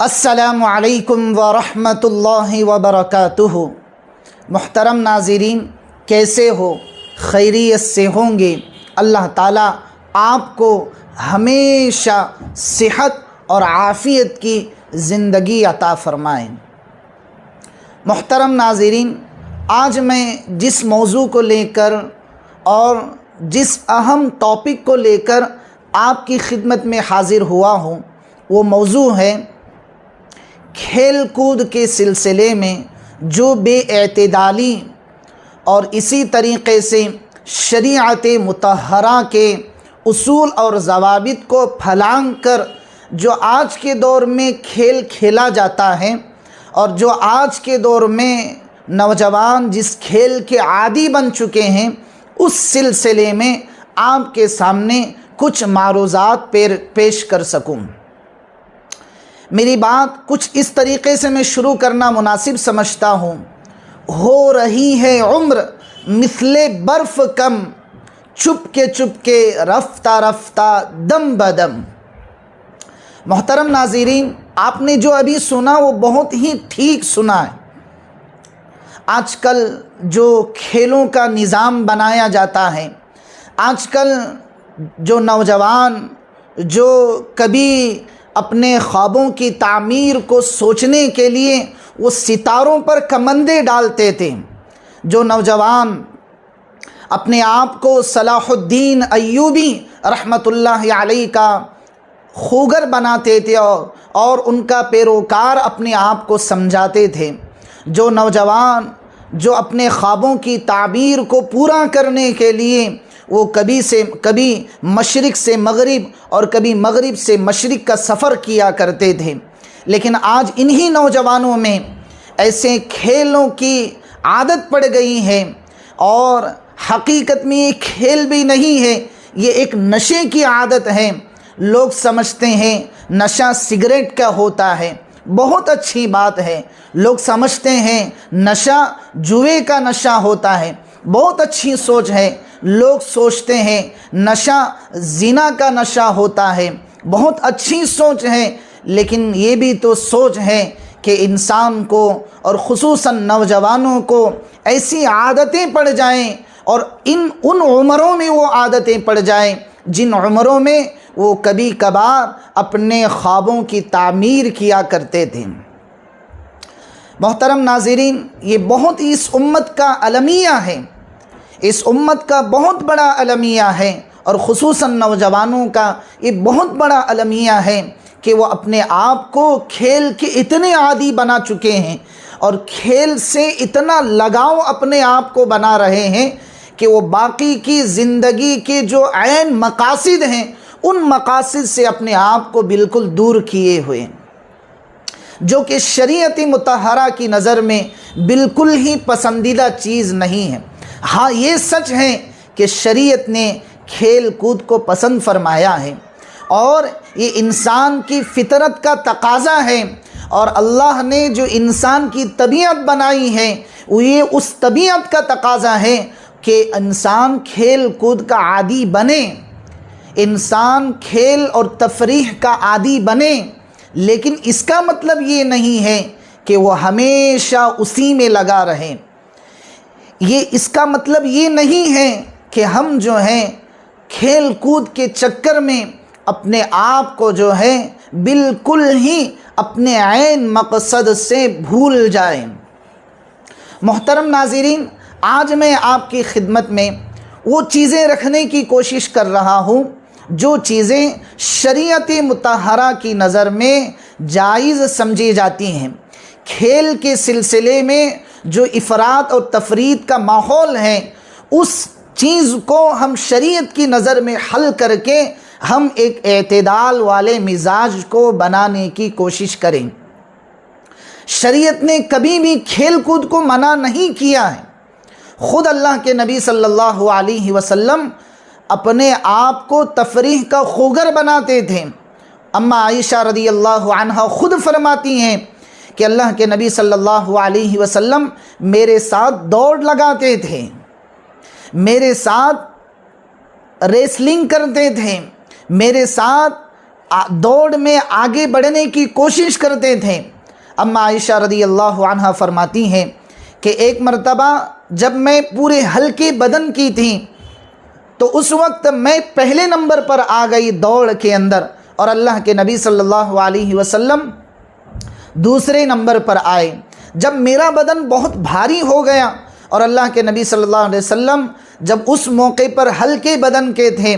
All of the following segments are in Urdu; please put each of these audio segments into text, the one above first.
السلام علیکم ورحمۃ اللہ وبرکاتہ۔ محترم ناظرین، کیسے ہو؟ خیریت سے ہوں گے؟ اللہ تعالیٰ آپ کو ہمیشہ صحت اور عافیت کی زندگی عطا فرمائیں۔ محترم ناظرین، آج میں جس موضوع کو لے کر اور جس اہم ٹاپک کو لے کر آپ کی خدمت میں حاضر ہوا ہوں، وہ موضوع ہے کھیل کود کے سلسلے میں جو بے اعتدالی اور اسی طریقے سے شریعت مطہرہ کے اصول اور ضوابط کو پھلانگ کر جو آج کے دور میں کھیل کھیلا جاتا ہے اور جو آج کے دور میں نوجوان جس کھیل کے عادی بن چکے ہیں، اس سلسلے میں آپ کے سامنے کچھ معروضات پیش کر سکوں۔ میری بات کچھ اس طریقے سے میں شروع کرنا مناسب سمجھتا ہوں۔ ہو رہی ہے عمر مثل برف کم، چپ کے رفتہ رفتہ دم بدم۔ محترم ناظرین، آپ نے جو ابھی سنا وہ بہت ہی ٹھیک سنا ہے۔ آج کل جو کھیلوں کا نظام بنایا جاتا ہے، آج کل جو نوجوان جو کبھی اپنے خوابوں کی تعمیر کو سوچنے کے لیے وہ ستاروں پر کمندیں ڈالتے تھے، جو نوجوان اپنے آپ کو صلاح الدین ایوبی رحمۃ اللہ علیہ کا خوگر بناتے تھے اور ان کا پیروکار اپنے آپ کو سمجھاتے تھے، جو نوجوان جو اپنے خوابوں کی تعبیر کو پورا کرنے کے لیے وہ کبھی مشرق سے مغرب اور کبھی مغرب سے مشرق کا سفر کیا کرتے تھے، لیکن آج انہی نوجوانوں میں ایسے کھیلوں کی عادت پڑ گئی ہے، اور حقیقت میں یہ کھیل بھی نہیں ہے، یہ ایک نشے کی عادت ہے۔ لوگ سمجھتے ہیں نشہ سگریٹ کا ہوتا ہے، بہت اچھی بات ہے۔ لوگ سمجھتے ہیں نشہ جوئے کا نشہ ہوتا ہے، بہت اچھی سوچ ہے۔ لوگ سوچتے ہیں نشہ زنا کا نشہ ہوتا ہے، بہت اچھی سوچ ہے، لیکن یہ بھی تو سوچ ہے کہ انسان کو اور خصوصاً نوجوانوں کو ایسی عادتیں پڑ جائیں اور ان عمروں میں وہ عادتیں پڑ جائیں جن عمروں میں وہ کبھی کبھار اپنے خوابوں کی تعمیر کیا کرتے تھے۔ محترم ناظرین، یہ بہت اس امت کا المیہ ہے، اس امت کا بہت بڑا المیہ ہے، اور خصوصاً نوجوانوں کا یہ بہت المیہ المیہ ہے کہ وہ اپنے آپ کو کھیل کے اتنے عادی بنا چکے ہیں اور کھیل سے اتنا لگاؤ اپنے آپ کو بنا رہے ہیں کہ وہ باقی کی زندگی کے جو عین مقاصد ہیں ان مقاصد سے اپنے آپ کو بالکل دور کیے ہوئے، جو کہ شریعت مطہرہ کی نظر میں بالکل ہی پسندیدہ چیز نہیں ہے۔ ہاں، یہ سچ ہے کہ شریعت نے کھیل کود کو پسند فرمایا ہے اور یہ انسان کی فطرت کا تقاضا ہے، اور اللہ نے جو انسان کی طبیعت بنائی ہے یہ اس طبیعت کا تقاضا ہے کہ انسان کھیل کود کا عادی بنے، انسان کھیل اور تفریح کا عادی بنے، لیکن اس کا مطلب یہ نہیں ہے کہ وہ ہمیشہ اسی میں لگا رہے۔ اس کا مطلب یہ نہیں ہے کہ ہم جو ہیں کھیل کود کے چکر میں اپنے آپ کو جو ہے بالکل ہی اپنے عین مقصد سے بھول جائیں۔ محترم ناظرین، آج میں آپ کی خدمت میں وہ چیزیں رکھنے کی کوشش کر رہا ہوں جو چیزیں شریعت مطہرہ کی نظر میں جائز سمجھی جاتی ہیں۔ کھیل کے سلسلے میں جو افراط اور تفریط کا ماحول ہے، اس چیز کو ہم شریعت کی نظر میں حل کر کے ہم ایک اعتدال والے مزاج کو بنانے کی کوشش کریں۔ شریعت نے کبھی بھی کھیل کود کو منع نہیں کیا ہے۔ خود اللہ کے نبی صلی اللہ علیہ وسلم اپنے آپ کو تفریح کا خوگر بناتے تھے۔ اما عائشہ رضی اللہ عنہا خود فرماتی ہیں کہ اللہ کے نبی صلی اللہ علیہ وسلم میرے ساتھ دوڑ لگاتے تھے، میرے ساتھ ریسلنگ کرتے تھے، میرے ساتھ دوڑ میں آگے بڑھنے کی کوشش کرتے تھے۔ اما عائشہ رضی اللہ عنہا فرماتی ہیں کہ ایک مرتبہ جب میں پورے ہلکے بدن کی تھی تو اس وقت میں پہلے نمبر پر آ گئی دوڑ کے اندر، اور اللہ کے نبی صلی اللہ علیہ وسلم دوسرے نمبر پر آئے۔ جب میرا بدن بہت بھاری ہو گیا اور اللہ کے نبی صلی اللہ علیہ وسلم جب اس موقع پر ہلکے بدن کے تھے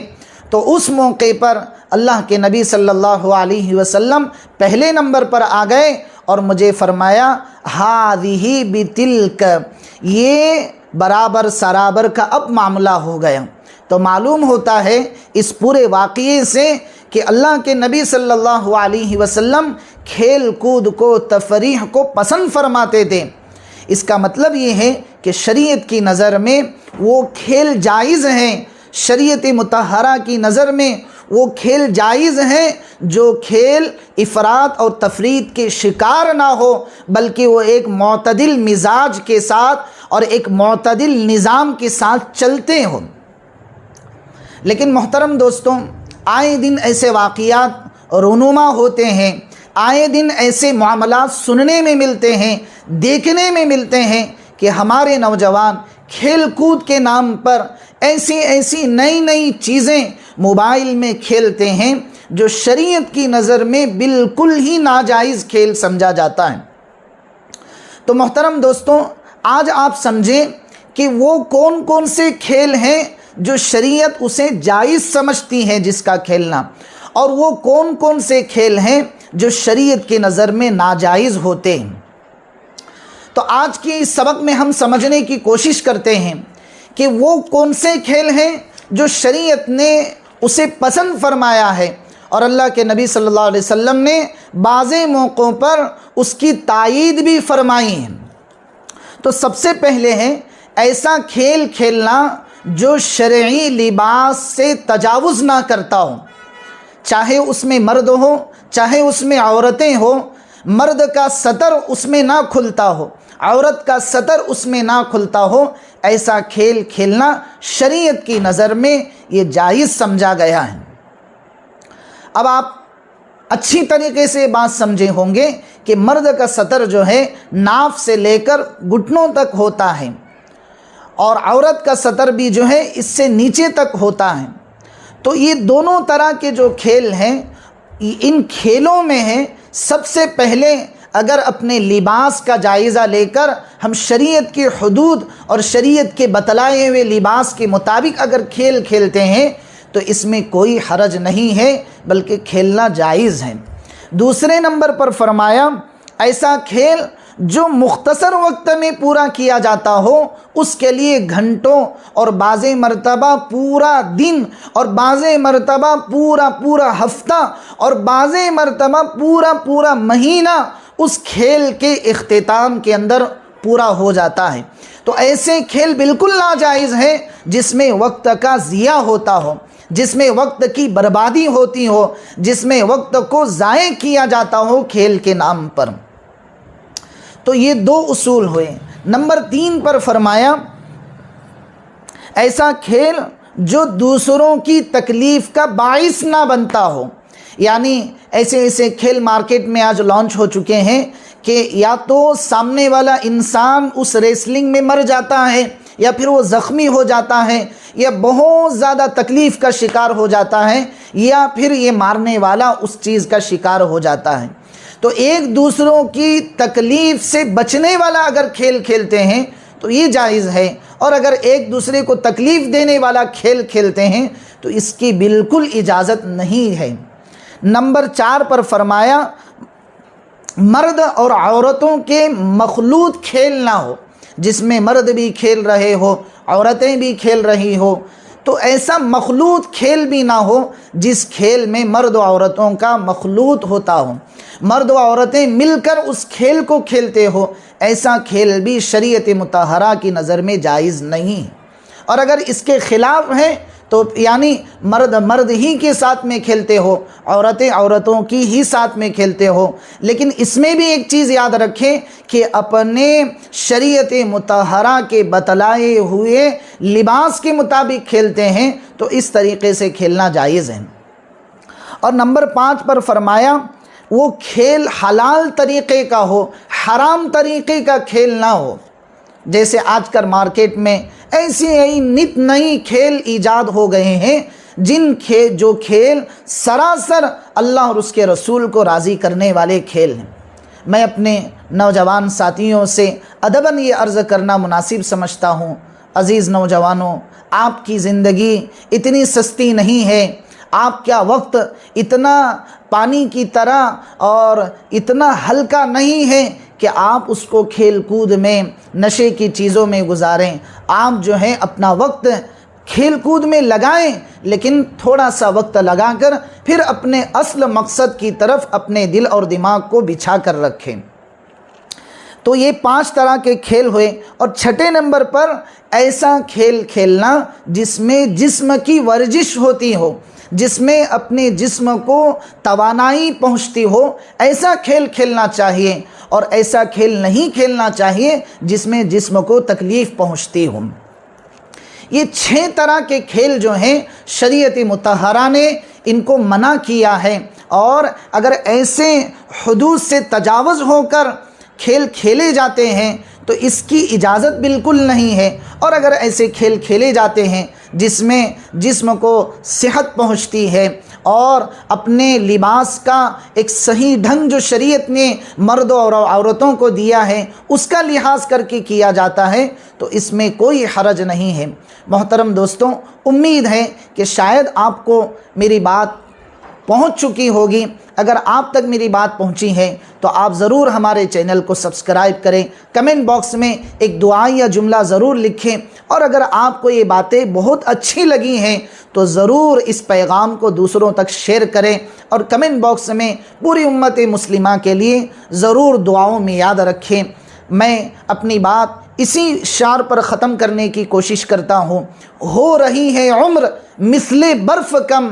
تو اس موقع پر اللہ کے نبی صلی اللہ علیہ وسلم پہلے نمبر پر آ گئے اور مجھے فرمایا ہذہ بتلک، یہ برابر سرابر کا اب معاملہ ہو گیا۔ تو معلوم ہوتا ہے اس پورے واقعے سے کہ اللہ کے نبی صلی اللہ علیہ وسلم کھیل کود کو، تفریح کو پسند فرماتے تھے۔ اس کا مطلب یہ ہے کہ شریعت کی نظر میں وہ کھیل جائز ہیں، شریعت مطہرہ کی نظر میں وہ کھیل جائز ہیں جو کھیل افراط اور تفریط کے شکار نہ ہو، بلکہ وہ ایک معتدل مزاج کے ساتھ اور ایک معتدل نظام کے ساتھ چلتے ہوں۔ لیکن محترم دوستوں، آئے دن ایسے واقعات رونما ہوتے ہیں، آئے دن ایسے معاملات سننے میں ملتے ہیں، دیکھنے میں ملتے ہیں کہ ہمارے نوجوان کھیل کود کے نام پر ایسی نئی نئی چیزیں موبائل میں کھیلتے ہیں جو شریعت کی نظر میں بالکل ہی ناجائز کھیل سمجھا جاتا ہے۔ تو محترم دوستوں، آج آپ سمجھیں کہ وہ کون کون سے کھیل ہیں جو شریعت اسے جائز سمجھتی ہے جس کا کھیلنا، اور وہ کون کون سے کھیل ہیں جو شریعت کی نظر میں ناجائز ہوتے ہیں۔ تو آج کی اس سبق میں ہم سمجھنے کی کوشش کرتے ہیں کہ وہ کون سے کھیل ہیں جو شریعت نے اسے پسند فرمایا ہے اور اللہ کے نبی صلی اللہ علیہ وسلم نے بعض موقعوں پر اس کی تائید بھی فرمائی ہے۔ تو سب سے پہلے ہے ایسا کھیل کھیلنا جو شرعی لباس سے تجاوز نہ کرتا ہو، چاہے اس میں مرد ہو چاہے اس میں عورتیں ہو، مرد کا سطر اس میں نہ کھلتا ہو، عورت کا سطر اس میں نہ کھلتا ہو، ایسا کھیل کھیلنا شریعت کی نظر میں یہ جائز سمجھا گیا ہے۔ اب آپ اچھی طریقے سے بات سمجھے ہوں گے کہ مرد کا سطر جو ہے ناف سے لے کر گھٹنوں تک ہوتا ہے، اور عورت کا سطر بھی جو ہے اس سے نیچے تک ہوتا ہے۔ تو یہ دونوں طرح کے جو کھیل ہیں، ان کھیلوں میں ہے سب سے پہلے اگر اپنے لباس کا جائزہ لے کر ہم شریعت کی حدود اور شریعت کے بتلائے ہوئے لباس کے مطابق اگر کھیل کھیلتے ہیں تو اس میں کوئی حرج نہیں ہے، بلکہ کھیلنا جائز ہے۔ دوسرے نمبر پر فرمایا ایسا کھیل جو مختصر وقت میں پورا کیا جاتا ہو، اس کے لیے گھنٹوں اور بعض مرتبہ پورا دن اور بعض مرتبہ پورا ہفتہ اور بعض مرتبہ پورا مہینہ اس کھیل کے اختتام کے اندر پورا ہو جاتا ہے۔ تو ایسے کھیل بالکل ناجائز ہیں جس میں وقت کا ضیاع ہوتا ہو، جس میں وقت کی بربادی ہوتی ہو، جس میں وقت کو ضائع کیا جاتا ہو کھیل کے نام پر۔ تو یہ دو اصول ہوئے۔ نمبر 3 پر فرمایا ایسا کھیل جو دوسروں کی تکلیف کا باعث نہ بنتا ہو، یعنی ایسے کھیل مارکیٹ میں آج لانچ ہو چکے ہیں کہ یا تو سامنے والا انسان اس ریسلنگ میں مر جاتا ہے، یا پھر وہ زخمی ہو جاتا ہے، یا بہت زیادہ تکلیف کا شکار ہو جاتا ہے، یا پھر یہ مارنے والا اس چیز کا شکار ہو جاتا ہے۔ تو ایک دوسروں کی تکلیف سے بچنے والا اگر کھیل کھیلتے ہیں تو یہ جائز ہے، اور اگر ایک دوسرے کو تکلیف دینے والا کھیل کھیلتے ہیں تو اس کی بالکل اجازت نہیں ہے۔ نمبر 4 پر فرمایا مرد اور عورتوں کے مخلوط کھیل نہ ہو، جس میں مرد بھی کھیل رہے ہو عورتیں بھی کھیل رہی ہو، تو ایسا مخلوط کھیل بھی نہ ہو جس کھیل میں مرد و عورتوں کا مخلوط ہوتا ہو، مرد و عورتیں مل کر اس کھیل کو کھیلتے ہو، ایسا کھیل بھی شریعت مطہرہ کی نظر میں جائز نہیں۔ اور اگر اس کے خلاف ہے تو یعنی مرد ہی کے ساتھ میں کھیلتے ہو، عورتیں عورتوں کی ہی ساتھ میں کھیلتے ہو، لیکن اس میں بھی ایک چیز یاد رکھیں کہ اپنے شریعت مطہرہ کے بتلائے ہوئے لباس کے مطابق کھیلتے ہیں تو اس طریقے سے کھیلنا جائز ہے۔ اور نمبر 5 پر فرمایا وہ کھیل حلال طریقے کا ہو، حرام طریقے کا کھیل نہ ہو۔ جیسے آج کل مارکیٹ میں ایسی نت نئی کھیل ایجاد ہو گئے ہیں جو کھیل سراسر اللہ اور اس کے رسول کو راضی کرنے والے کھیل ہیں۔ میں اپنے نوجوان ساتھیوں سے ادباً یہ عرض کرنا مناسب سمجھتا ہوں، عزیز نوجوانوں، آپ کی زندگی اتنی سستی نہیں ہے، آپ کا وقت اتنا پانی کی طرح اور اتنا ہلکا نہیں ہے کہ آپ اس کو کھیل کود میں، نشے کی چیزوں میں گزاریں۔ آپ جو ہے اپنا وقت کھیل کود میں لگائیں، لیکن تھوڑا سا وقت لگا کر پھر اپنے اصل مقصد کی طرف اپنے دل اور دماغ کو بچھا کر رکھیں۔ تو یہ 5 طرح کے کھیل ہوئے۔ اور 6 نمبر پر ایسا کھیل کھیلنا جس میں جسم کی ورزش ہوتی ہو، جس میں اپنے جسم کو توانائی پہنچتی ہو، ایسا کھیل کھیلنا چاہیے، اور ایسا کھیل نہیں کھیلنا چاہیے جس میں جسم کو تکلیف پہنچتی ہو۔ یہ 6 طرح کے کھیل جو ہیں شریعت مطہرہ نے ان کو منع کیا ہے، اور اگر ایسے حدود سے تجاوز ہو کر کھیل کھیلے جاتے ہیں تو اس کی اجازت بالکل نہیں ہے۔ اور اگر ایسے کھیل کھیلے جاتے ہیں جس میں جسم کو صحت پہنچتی ہے اور اپنے لباس کا ایک صحیح ڈھنگ جو شریعت نے مردوں اور عورتوں کو دیا ہے اس کا لحاظ کر کے کیا جاتا ہے تو اس میں کوئی حرج نہیں ہے۔ محترم دوستوں، امید ہے کہ شاید آپ کو میری بات پہنچ چکی ہوگی۔ اگر آپ تک میری بات پہنچی ہے تو آپ ضرور ہمارے چینل کو سبسکرائب کریں، کمنٹ باکس میں ایک دعا یا جملہ ضرور لکھیں، اور اگر آپ کو یہ باتیں بہت اچھی لگی ہیں تو ضرور اس پیغام کو دوسروں تک شیئر کریں، اور کمنٹ باکس میں پوری امت مسلمہ کے لیے ضرور دعاؤں میں یاد رکھیں۔ میں اپنی بات اسی شعر پر ختم کرنے کی کوشش کرتا ہوں، ہو رہی ہے عمر مثل برف کم،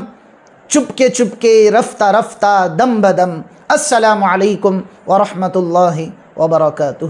چپ کے رفتہ رفتہ دم بدم۔ السلام علیکم ورحمۃ اللہ وبرکاتہ۔